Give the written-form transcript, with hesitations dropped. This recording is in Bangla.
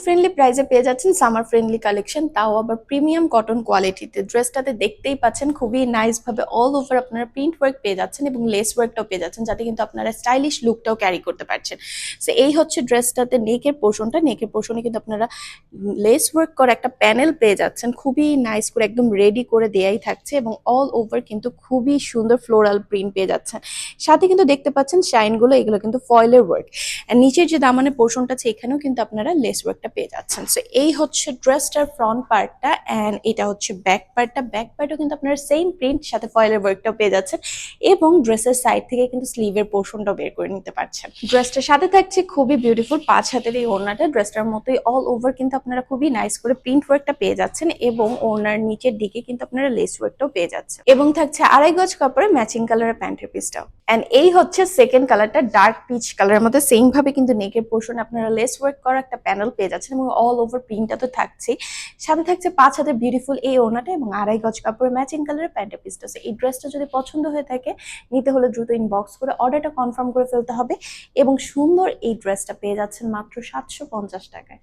ফ্রেন্ডলি প্রাইসে পেয়ে যাচ্ছেন সামার ফ্রেন্ডলি কালেকশন, তাও আবার প্রিমিয়াম কটন কোয়ালিটিতে। ড্রেসটাতে দেখতেই পাচ্ছেন খুবই নাইস ভাবে অল ওভার আপনারা প্রিন্ট ওয়ার্ক পেয়ে যাচ্ছেন এবং লেস ওয়ার্কটাও পেয়ে যাচ্ছেন, যাতে কিন্তু আপনারা স্টাইলিশ লুকটাও ক্যারি করতে পারছেন। সো এই হচ্ছে ড্রেসটাতে নেকের পোর্শনটা। নেকের পোর্শনে কিন্তু আপনারা লেস ওয়ার্ক করা একটা প্যানেল পেয়ে যাচ্ছেন, খুবই নাইস করে একদম রেডি করে দেয়াই থাকছে এবং অল ওভার কিন্তু খুবই সুন্দর ফ্লোরাল প্রিন্ট পেয়ে যাচ্ছেন। সাথে কিন্তু দেখতে পাচ্ছেন শাইনগুলো, এগুলো কিন্তু ফয়েলের ওয়ার্ক। আর নিচের যে দামানের পোর্শনটা আছে এখানেও কিন্তু আপনারা লেস ওয়ার্কটা পেয়ে যাচ্ছেন। সো এই হচ্ছে ড্রেসটার ফ্রন্ট পার্টটা, অ্যান্ড এটা হচ্ছে ব্যাক পার্টটা। ব্যাক পার্টও কিন্তু আপনারা সেম প্রিন্ট সাথে ফয়েলের ওয়ার্কটাও পেয়ে যাচ্ছেন এবং ড্রেসের সাইড থেকে কিন্তু স্লিভের পোর্শনটাও বের করে নিতে পারছেন। ড্রেসটার সাথে থাকছে খুবই বিউটিফুল 5 হাতের এই ওড়নাটা। ড্রেসটার মতোই অল ওভার কিন্তু আপনারা খুবই নাইস করে প্রিন্ট ওয়ার্কটা পেয়ে যাচ্ছেন এবং ওড়নার নিচের দিকে কিন্তু আপনারা লেস ওয়ার্কটাও পেয়ে যাচ্ছেন এবং থাকছে 2.5 গজ কাপড়ে ম্যাচিং কালারের প্যান্টের পিসটাও। এন্ড এই হচ্ছে সেকেন্ড কালারটা, ডার্ক পিচ কালারের মধ্যে সেম ভাবে কিন্তু নেকের পোর্শনে আপনারা লেস ওয়ার্ক করা একটা প্যানেল পেয়ে যাচ্ছেন এবং অল ওভার প্রিন্টটা তো থাকছেই, সাথে থাকছে 5 হাতের বিউটিফুল এই ওড়নাটা এবং 2.5 গজ কাপড়ের ম্যাচিং কালারের প্যান্টের পিসটা। এই ড্রেসটা যদি পছন্দ হয়ে থাকে, নিতে হলে দ্রুত ইনবক্স করে অর্ডারটা কনফার্ম করে ফেলতে হবে এবং সুন্দর এই ড্রেসটা পেয়ে যাচ্ছেন মাত্র 750 টাকায়।